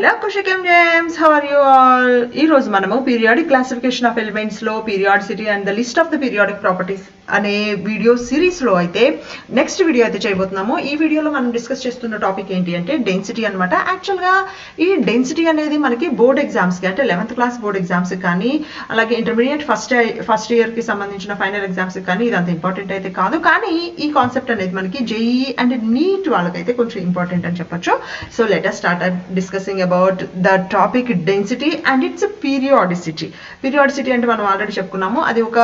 Hello Kushikam James, how are you all? ఈ రోజు మనము పీరియాడిక్ క్లాసిఫికేషన్ ఆఫ్ ఎలిమెంట్స్ లో periodicity and the list of the periodic properties అనే video series లో అయితే నెక్స్ట్ వీడియో అయితే చేయబోతున్నాము. ఈ వీడియోలో మనం డిస్కస్ చేస్తున్న టాపిక్ ఏంటి అంటే డెన్సిటీ అన్నమాట. యాక్చువల్ గా ఈ డెన్సిటీ అనేది మనకి బోర్డ్ ఎగ్జామ్స్ కి అంటే 11th క్లాస్ బోర్డ్ ఎగ్జామ్స్ కి కానీ అలాగే ఇంటర్మీడియట్ ఫస్ట్ ఇయర్ కి సంబంధించిన ఫైనల్ ఎగ్జామ్స్ కి కానీ ఇది అంత ఇంపార్టెంట్ అయితే కాదు, కానీ ఈ కాన్సెప్ట్ అనేది మనకి జేఈఈ అండ్ నీట్ వాళ్ళకైతే కొంచెం ఇంపార్టెంట్ అని చెప్పొచ్చు. So let us start discussing about the topic density and its periodicity. Periodicity అంటే మనం ఆల్రెడీ చెప్పుకున్నాము, అది ఒక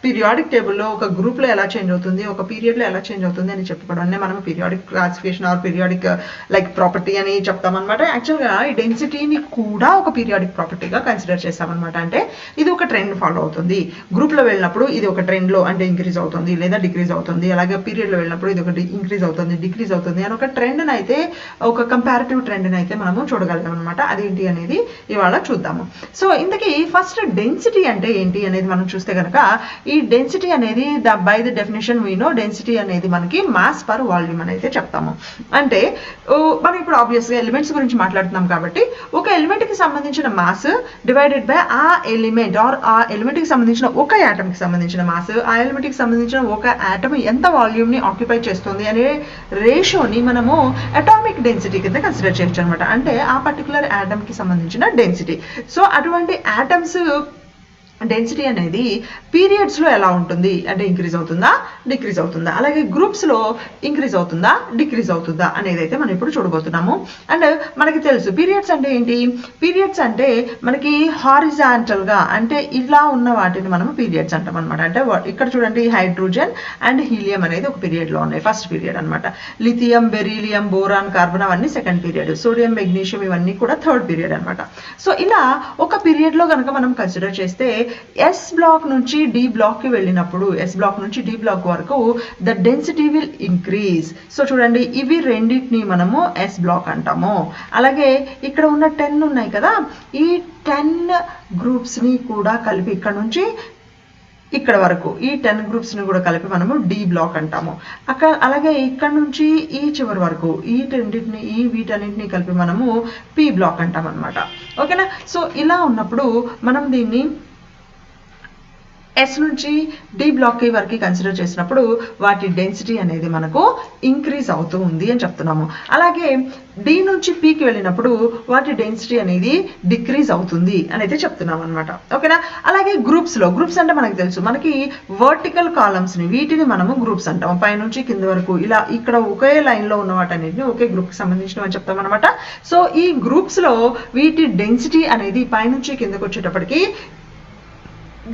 పీరియాడిక్ టేబుల్లో ఒక గ్రూప్లో ఎలా చేంజ్ అవుతుంది, ఒక పీరియడ్లో ఎలా చేంజ్ అవుతుంది అని చెప్పుకోవడాన్ని మనం periodic classification or periodic like property అని చెప్తామన్నమాట. యాక్చువల్గా ఈ డెన్సిటీని కూడా ఒక పీరియాడిక్ ప్రాపర్టీగా కన్సిడర్ చేస్తామన్నమాట. అంటే ఇది ఒక ట్రెండ్ ఫాలో అవుతుంది. గ్రూప్లో వెళ్ళినప్పుడు ఇది ఒక ట్రెండ్లో అంటే ఇంక్రీజ్ అవుతుంది లేదా డిక్రీజ్ అవుతుంది, అలాగే పీరియడ్లో వెళ్ళినప్పుడు ఇది ఒకటి ఇంక్రీజ్ అవుతుంది డిక్రీజ్ అవుతుంది అని ఒక ట్రెండ్ని అయితే ఒక కంపారిటివ్ ట్రెండ్ని అయితే మనము చూడగలుగుతాం అనమాట. అదేంటి అనేది ఇవాళ చూద్దాము. సో ఇంతకీ ఫస్ట్ డెన్సిటీ అంటే ఏంటి అనేది మనం చూస్తే కనుక ఈ డెన్సిటీ అనేది by the definition we know density అనేది మనకి మాస్ పర్ వాల్యూమ్ అని అయితే చెప్తాము. అంటే మనం ఇప్పుడు ఆబ్వియస్గా ఎలిమెంట్స్ గురించి మాట్లాడుతున్నాం కాబట్టి ఒక ఎలిమెంట్కి సంబంధించిన మాస్ డివైడెడ్ బై ఆ ఎలిమెంట్ ఆర్ ఆ ఎలిమెంట్కి సంబంధించిన ఒక యాటమ్కి సంబంధించిన మాస్, ఆ ఎలిమెంట్కి సంబంధించిన ఒక యాటమ్ ఎంత వాల్యూమ్ని ఆక్యుపై చేస్తుంది అనే రేషియోని మనము అటామిక్ డెన్సిటీ కింద కన్సిడర్ చేయొచ్చు అనమాట. అంటే ఆ పర్టికులర్ యాటమ్కి సంబంధించిన డెన్సిటీ. సో అటువంటి యాటమ్స్ డెన్సిటీ అనేది పీరియడ్స్లో ఎలా ఉంటుంది అంటే ఇంక్రీజ్ అవుతుందా డిక్రీజ్ అవుతుందా, అలాగే గ్రూప్స్లో ఇంక్రీజ్ అవుతుందా డిక్రీజ్ అవుతుందా అనేది అయితే మనం ఇప్పుడు చూడబోతున్నాము. అండ్ మనకి తెలుసు పీరియడ్స్ అంటే ఏంటి, పీరియడ్స్ అంటే మనకి హారిజాంటల్గా అంటే ఇలా ఉన్న వాటిని మనం పీరియడ్స్ అంటాం అనమాట. అంటే ఇక్కడ చూడండి హైడ్రోజన్ అండ్ హీలియం అనేది ఒక పీరియడ్లో ఉన్నాయి, ఫస్ట్ పీరియడ్ అనమాట. లిథియం, బెరీలియం, బోరాన్, కార్బన్ అవన్నీ సెకండ్ పీరియడ్, సోడియం, మెగ్నీషియం ఇవన్నీ కూడా థర్డ్ పీరియడ్ అనమాట. సో ఇలా ఒక పీరియడ్లో కనుక మనం కన్సిడర్ చేస్తే ఎస్ బ్లాక్ నుంచి డి బ్లాక్ కి వెళ్ళినప్పుడు ఎస్ బ్లాక్ నుంచి డి బ్లాక్ వరకు the density will increase. So చూడండి ఇవి రెండింటిని మనము ఎస్ బ్లాక్ అంటాము. అలాగే ఇక్కడ ఉన్న 10 ఉన్నాయి కదా, ఈ 10 గ్రూప్స్ని కూడా కలిపి ఇక్కడ నుంచి ఇక్కడ వరకు ఈ 10 గ్రూప్స్ని కూడా కలిపి మనము డి బ్లాక్ అంటాము. అలాగే ఇక్కడ నుంచి ఈ చివరి వరకు వీటన్నింటినీ కలిపి మనము పి బ్లాక్ అంటాం అనమాట. ఓకేనా. సో ఇలా ఉన్నప్పుడు మనం దీన్ని ఎస్ నుంచి డి బ్లాక్ వరకు కన్సిడర్ చేసినప్పుడు వాటి డెన్సిటీ అనేది మనకు ఇంక్రీజ్ అవుతూ ఉంది అని చెప్తున్నాము. అలాగే డి నుంచి పికి వెళ్ళినప్పుడు వాటి డెన్సిటీ అనేది డిక్రీజ్ అవుతుంది అని అయితే చెప్తున్నాం అనమాట. ఓకేనా. అలాగే గ్రూప్స్ అంటే మనకు తెలుసు, మనకి వర్టికల్ కాలమ్స్ని వీటిని మనము గ్రూప్స్ అంటాము. పైనుంచి కింద వరకు ఇలా ఇక్కడ ఒకే లైన్లో ఉన్న వాటన్నిటిని ఒకే గ్రూప్కి సంబంధించినవి అని చెప్తాం అనమాట. సో ఈ గ్రూప్స్లో వీటి డెన్సిటీ అనేది పైనుంచి కిందకు వచ్చేటప్పటికి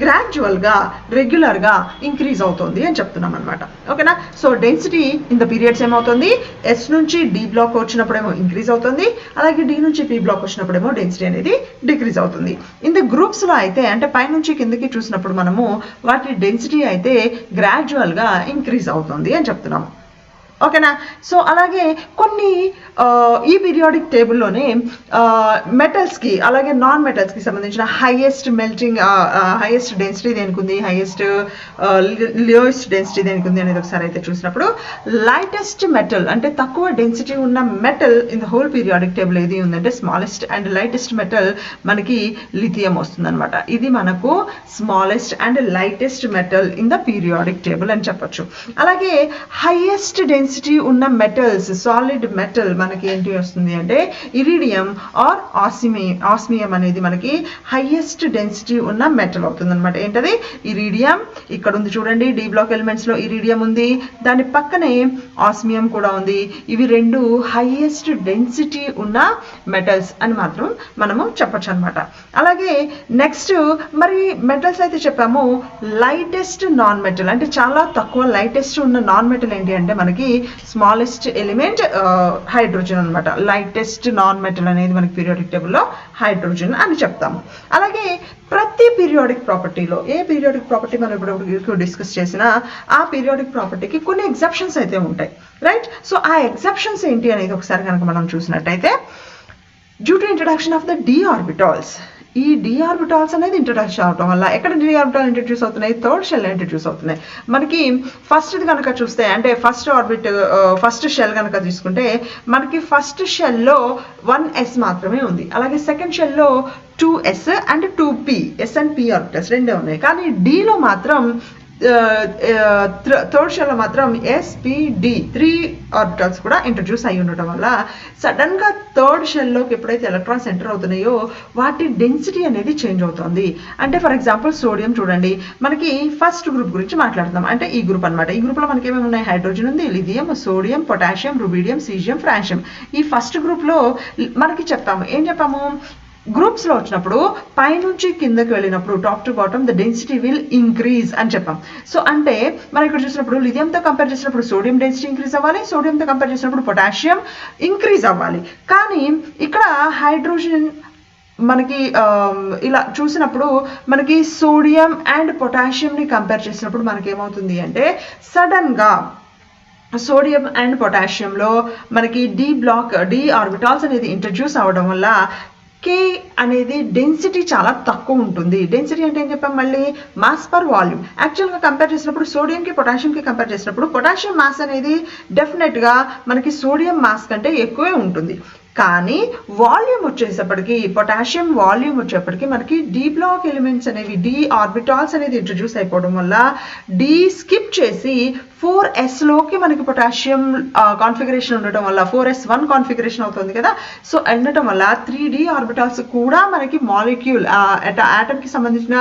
గ్రాడ్యువల్గా రెగ్యులర్గా ఇంక్రీజ్ అవుతుంది అని చెప్తున్నాం అనమాట. ఓకేనా. So density in the periods ఏమవుతుంది, ఎస్ నుంచి డి బ్లాక్ వచ్చినప్పుడేమో ఇంక్రీజ్ అవుతుంది, అలాగే డి నుంచి పి బ్లాక్ వచ్చినప్పుడేమో డెన్సిటీ అనేది డిక్రీజ్ అవుతుంది. ఇన్ ద గ్రూప్స్లో అయితే అంటే పైనుంచి కిందకి చూసినప్పుడు మనము వాటి డెన్సిటీ అయితే గ్రాడ్యువల్గా ఇంక్రీజ్ అవుతుంది అని చెప్తున్నాము. ఓకేనా. సో అలాగే కొన్ని ఈ పీరియాడిక్ టేబుల్లోనే మెటల్స్కి అలాగే నాన్ మెటల్స్కి సంబంధించిన హైయెస్ట్ డెన్సిటీ దేనికి ఉంది, హైయెస్ట్ లోయెస్ట్ డెన్సిటీ దేనికి ఉంది అనేది ఒకసారి అయితే చూసినప్పుడు లైటెస్ట్ మెటల్ అంటే తక్కువ డెన్సిటీ ఉన్న metal in the whole periodic table ఏది ఉందంటే స్మాలెస్ట్ అండ్ లైటెస్ట్ మెటల్ మనకి లిథియం వస్తుంది అనమాట. ఇది మనకు smallest and lightest metal in the periodic table అని చెప్పొచ్చు. అలాగే హైయెస్ట్ డెన్సిటీ ఉన్న మెటల్స్ సాలిడ్ మెటల్ మనకి ఏంటి వస్తుంది అంటే ఇరిడియం ఆర్ ఆస్మియం అనేది మనకి హైయెస్ట్ డెన్సిటీ ఉన్న మెటల్ అవుతుంది అనమాట. ఏంటది ఇరిడియం, ఇక్కడ ఉంది చూడండి డి బ్లాక్ ఎలిమెంట్స్ లో ఇరిడియం ఉంది, దాని పక్కనే ఆస్మియం కూడా ఉంది. ఇవి రెండు హైయెస్ట్ డెన్సిటీ ఉన్న మెటల్స్ అని మాత్రం మనము చెప్పొచ్చు అనమాట. అలాగే నెక్స్ట్ మరి మెటల్స్ అయితే చెప్పాము, లైటెస్ట్ నాన్ మెటల్ అంటే చాలా తక్కువ లైటెస్ట్ ఉన్న నాన్ మెటల్ ఏంటి అంటే మనకి స్మాలెస్ట్ ఎలిమెంట్ హైడ్రోజన్ అనమాట. లైటెస్ట్ నాన్ మెటల్ అనేది మనకి పీరియాడిక్ టేబుల్లో హైడ్రోజన్ అని చెప్తాము. అలాగే ప్రతి పీరియాడిక్ ప్రాపర్టీలో ఏ పీరియాడిక్ ప్రాపర్టీ మనం ఇప్పుడు డిస్కస్ చేసినా ఆ పీరియాడిక్ ప్రాపర్టీకి కొన్ని ఎగ్జెప్షన్స్ అయితే ఉంటాయి, రైట్. సో ఆ ఎగ్జెప్షన్స్ ఏంటి అనేది ఒకసారి కనుక మనం చూసినట్టయితే due to introduction of the D orbitals ఈ d ఆర్బిటాల్స్ అనేది ఇంట్రడ్యూస్ అవడం వల్ల ఎక్కడ d ఆర్బిటాల్ ఇంట్రడ్యూస్ అవుతున్నాయి, థర్డ్ షెల్ ఇంట్రడ్యూస్ అవుతున్నాయి. మనకి ఫస్ట్ది కనుక చూస్తే అంటే ఫస్ట్ షెల్ కనుక తీసుకుంటే మనకి ఫస్ట్ షెల్లో 1s మాత్రమే ఉంది. అలాగే సెకండ్ షెల్లో 2s and 2p, s and p orbitals రెండే ఉన్నాయి. కానీ డీలో మాత్రం థర్డ్ షెల్లో మాత్రం spd 3 ఆర్బిటల్స్ కూడా ఇంట్రడ్యూస్ అయి ఉండటం వల్ల సడన్ గా థర్డ్ షెల్లోకి ఎప్పుడైతే ఎలక్ట్రాన్స్ ఎంటర్ అవుతున్నాయో వాటి డెన్సిటీ అనేది చేంజ్ అవుతుంది. అంటే ఫర్ ఎగ్జాంపుల్ సోడియం చూడండి, మనకి ఫస్ట్ గ్రూప్ గురించి మాట్లాడుతున్నాం, అంటే ఈ గ్రూప్ అనమాట. ఈ గ్రూప్ లో మనకి ఏమేమి ఉన్నాయి, హైడ్రోజన్ ఉంది, lithium, sodium, potassium, rubidium, caesium, francium. ఈ ఫస్ట్ గ్రూప్ లో మనకి ఏం చెప్పాము, గ్రూప్స్ లో వచ్చినప్పుడు పైనుంచి కిందకి వెళ్ళినప్పుడు top to bottom the density will increase అని చెప్పాం. సో అంటే మనం ఇక్కడ చూసినప్పుడు లిథియంతో కంపేర్ చేసినప్పుడు సోడియం డెన్సిటీ ఇంక్రీజ్ అవ్వాలి, సోడియంతో కంపేర్ చేసినప్పుడు పొటాషియం ఇంక్రీజ్ అవ్వాలి. కానీ ఇక్కడ హైడ్రోజన్ మనకి ఇలా చూసినప్పుడు మనకి సోడియం అండ్ పొటాషియంని కంపేర్ చేసినప్పుడు మనకి ఏమవుతుంది అంటే సడన్ గా సోడియం అండ్ పొటాషియంలో మనకి డి ఆర్బిటాల్స్ అనేది ఇంట్రడ్యూస్ అవ్వడం వల్ల K అనేది డెన్సిటీ చాలా తక్కువ ఉంటుంది. డెన్సిటీ అంటే ఏం చెప్పాం, మళ్ళీ మాస్ పర్ వాల్యూమ్. యాక్చువల్గా కంపేర్ చేసినప్పుడు సోడియంకి పొటాషియంకి కంపేర్ చేసినప్పుడు పొటాషియం మాస్ అనేది డెఫినెట్గా మనకి సోడియం మాస్ కంటే ఎక్కువే ఉంటుంది. కానీ వాల్యూమ్ వచ్చేసప్పటికి పొటాషియం వాల్యూమ్ వచ్చేప్పటికి మనకి డి బ్లాక్ ఎలిమెంట్స్ అనేవి డి ఆర్బిటాల్స్ అనేది ఇంట్రడ్యూస్ అయిపోవడం వల్ల డి స్కిప్ చేసి 4s లోకి మనకి పొటాషియం కాన్ఫిగరేషన్ ఉండటం వల్ల 4s1 కాన్ఫిగరేషన్ అవుతుంది కదా. సో ఉండటం వల్ల 3d ఆర్బిటాల్స్ కూడా మనకి మాలిక్యూల్ ఆటమ్ కి సంబంధించిన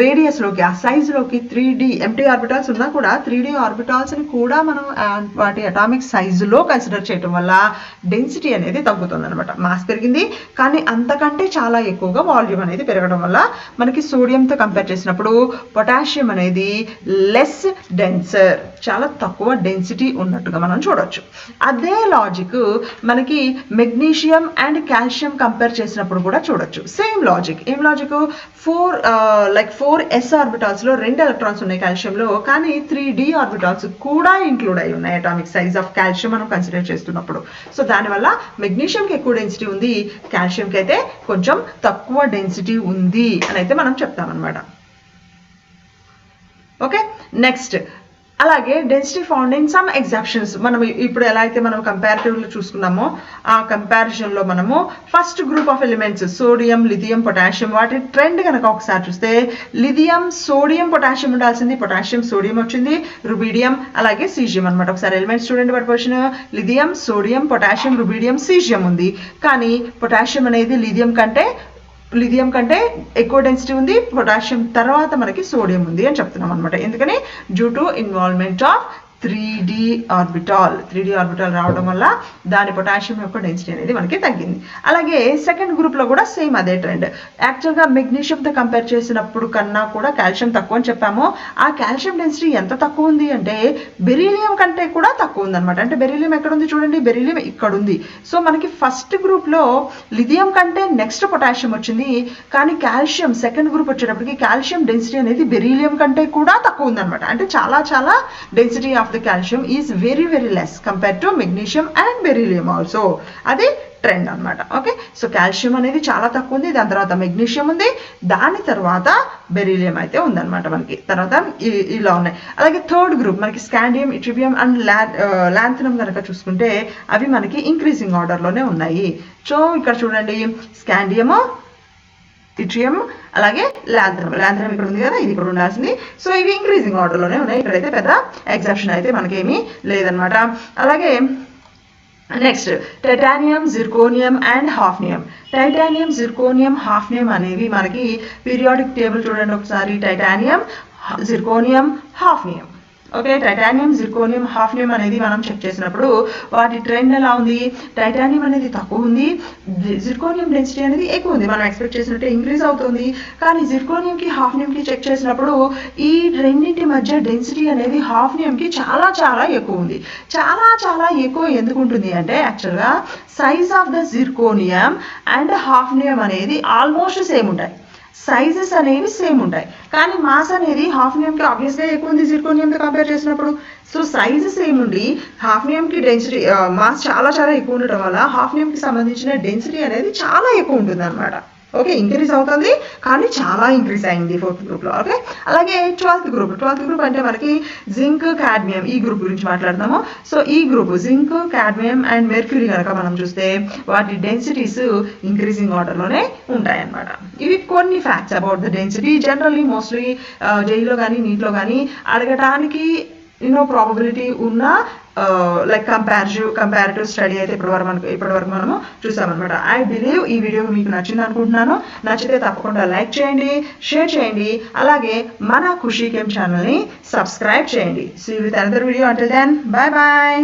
రేడియస్ లోకి ఆ సైజ్ లోకి 3d ఎంటీ ఆర్బిటాల్స్ ఉన్నా కూడా 3d ఆర్బిటాల్స్ ని కూడా మనం వాటి అటామిక్ సైజ్ లో కన్సిడర్ చేయడం వల్ల డెన్సిటీ అనేది తగ్గుతుంది అనమాట. మాస్ పెరిగింది కానీ అంతకంటే చాలా ఎక్కువగా వాల్యూమ్ అనేది పెరగడం వల్ల మనకి సోడియంతో కంపేర్ చేసినప్పుడు పొటాషియం అనేది లెస్ డెన్సర్, చాలా తక్కువ డెన్సిటీ ఉన్నట్టుగా మనం చూడొచ్చు. అదే లాజిక్ మనకి మెగ్నీషియం అండ్ కాల్షియం కంపేర్ చేసినప్పుడు కూడా చూడొచ్చు. Same logic. ఏం లాజిక్, 4s ఆర్బిటాల్స్ లో 2 ఎలక్ట్రాన్స్ ఉన్నాయి కాల్షియంలో, కానీ 3d ఆర్బిటాల్స్ కూడా ఇంక్లూడ్ అయి ఉన్నాయి అటామిక్ సైజ్ ఆఫ్ కాల్షియం మనం కన్సిడర్ చేస్తున్నప్పుడు. సో దానివల్ల మెగ్నీషియంకి ఎక్కువ డెన్సిటీ ఉంది, కాల్షియంకి అయితే కొంచెం తక్కువ డెన్సిటీ ఉంది అని అయితే మనం చెప్తామన్నమాట. ఓకే, నెక్స్ట్ అలాగే డెన్సిటీ ఫౌండ్ ఇన్ సమ్ ఎగ్జాప్షన్స్. మనం ఇప్పుడు ఎలా అయితే మనం కంపారిటివ్లో చూసుకున్నామో ఆ కంపారిజన్లో మనము first group of elements sodium, lithium, potassium వాటి ట్రెండ్ కనుక ఒకసారి చూస్తే లిథియం, సోడియం, పొటాషియం ఉండాల్సింది, పొటాషియం, సోడియం వచ్చింది, రుబీడియం అలాగే సీజియం అనమాట. ఒకసారి ఎలిమెంట్స్ చూడండి, వాటి position lithium, sodium, potassium, rubidium, caesium ఉంది. కానీ పొటాషియం అనేది లిథియం కంటే ఎక్కువ డెన్సిటీ ఉంది, పొటాషియం తర్వాత మనకి సోడియం ఉంది అని చెప్తున్నాం అనమాట. ఎందుకని due to involvement of 3d orbital రావడం వల్ల దాని పొటాషియం యొక్క డెన్సిటీ అనేది మనకి తగ్గింది. అలాగే సెకండ్ గ్రూప్ లో కూడా సేమ్ అదే ట్రెండ్. యాక్చువల్గా మెగ్నీషియంతో కంపేర్ చేసినప్పుడు కన్నా కూడా కాల్షియం తక్కువ అని చెప్పాము. ఆ కాల్షియం డెన్సిటీ ఎంత తక్కువ ఉంది అంటే బెరీలియం కంటే కూడా తక్కువ ఉంది అనమాట. అంటే బెరీలియం ఎక్కడ ఉంది చూడండి, బెరీలియం ఇక్కడ ఉంది. సో మనకి ఫస్ట్ గ్రూప్ లో లిథియం కంటే నెక్స్ట్ పొటాషియం వచ్చింది, కానీ కాల్షియం సెకండ్ గ్రూప్ వచ్చేటప్పటికి కాల్షియం డెన్సిటీ అనేది బెరీలియం కంటే కూడా తక్కువ ఉంది అనమాట. అంటే చాలా density of the calcium is very less compared to magnesium and beryllium also. అది ట్రెండ్ అనమాట. ఓకే, సో కాల్షియం అనేది చాలా తక్కువ ఉంది, దాని తర్వాత మెగ్నీషియం ఉంది, దాని తర్వాత బెరీలియం అయితే ఉందన్నమాట. మనకి తర్వాత ఇలా ఉన్నాయి. అలాగే థర్డ్ గ్రూప్ మనకి స్కాండియం, ఇట్రిబియం అండ్ లాంథనమ్ కనుక చూసుకుంటే అవి మనకి ఇంక్రీజింగ్ ఆర్డర్లోనే ఉన్నాయి. సో ఇక్కడ చూడండి, స్కాండియము, ఇట్రియం అలాగే లాంథనమ్ ఇక్కడ ఉంది కదా, ఇది ఇక్కడ ఉండాల్సింది. సో ఇవి ఇంక్రీజింగ్ ఆర్డర్లోనే ఉన్నాయి. ఇక్కడైతే పెద్ద ఎగ్జాప్షన్ అయితే మనకేమీ లేదనమాట. అలాగే next titanium, zirconium and hafnium. Titanium, zirconium, hafnium అనేవి మనకి పీరియాడిక్ టేబుల్ చూడండి ఒకసారి. Titanium, zirconium, hafnium. Okay, titanium, zirconium, hafnium అనేది మనం చెక్ చేసినప్పుడు వాటి ట్రెండ్ ఎలా ఉంది, టైటానియం అనేది తక్కువ ఉంది, జిర్కోనియం డెన్సిటీ అనేది ఎక్కువ ఉంది. మనం ఎక్స్పెక్ట్ చేసినట్టే ఇంక్రీజ్ అవుతుంది. కానీ జిర్కోనియంకి హాఫ్నియంకి చెక్ చేసినప్పుడు ఈ రెండింటి మధ్య డెన్సిటీ అనేది హాఫ్నియంకి చాలా ఎక్కువ ఉంది. చాలా ఎక్కువ ఎందుకు ఉంటుంది అంటే యాక్చువల్గా size of the zirconium and hafnium అనేది ఆల్మోస్ట్ సేమ్ ఉంటాయి. సైజెస్ అనేవి సేమ్ ఉంటాయి, కానీ మాస్ అనేది హాఫ్నియంకి ఆబ్వియస్గా ఎక్కువ ఉంది జిర్కోనియంతో కంపేర్ చేసినప్పుడు. సో సైజ్ సేమ్ ఉండి హాఫ్నియంకి డెన్సిటీ మాస్ చాలా ఎక్కువ ఉండటం వల్ల హాఫ్నియంకి సంబంధించిన డెన్సిటీ అనేది చాలా ఎక్కువ ఉంటుంది అనమాట. ఓకే, ఇంక్రీజ్ అవుతుంది కానీ చాలా ఇంక్రీజ్ అయింది 4th గ్రూప్లో. ఓకే, అలాగే 12th గ్రూప్ అంటే మనకి జింక్, కాడ్మియం ఈ గ్రూప్ గురించి మాట్లాడదాము. సో ఈ group zinc, cadmium and mercury కనుక మనం చూస్తే వాటి డెన్సిటీస్ ఇంక్రీజింగ్ ఆర్డర్లోనే ఉంటాయన్నమాట. ఇవి కొన్ని facts about the density. Generally mostly జైల్లో కానీ నీటిలో కానీ అడగటానికి ప్రాబబిలిటీ ఉన్న లైక్ కంపారిటివ్ స్టడీ అయితే ఇప్పటివరకు మనము చూసామన్నమాట. ఐ బిలీవ్ ఈ వీడియో మీకు నచ్చింది అనుకుంటున్నాను. నచ్చితే తప్పకుండా లైక్ చేయండి, షేర్ చేయండి, అలాగే మన ఖుషీ కేమ్ ఛానల్ని సబ్స్క్రైబ్ చేయండి. See you with another video. Until then, bye bye.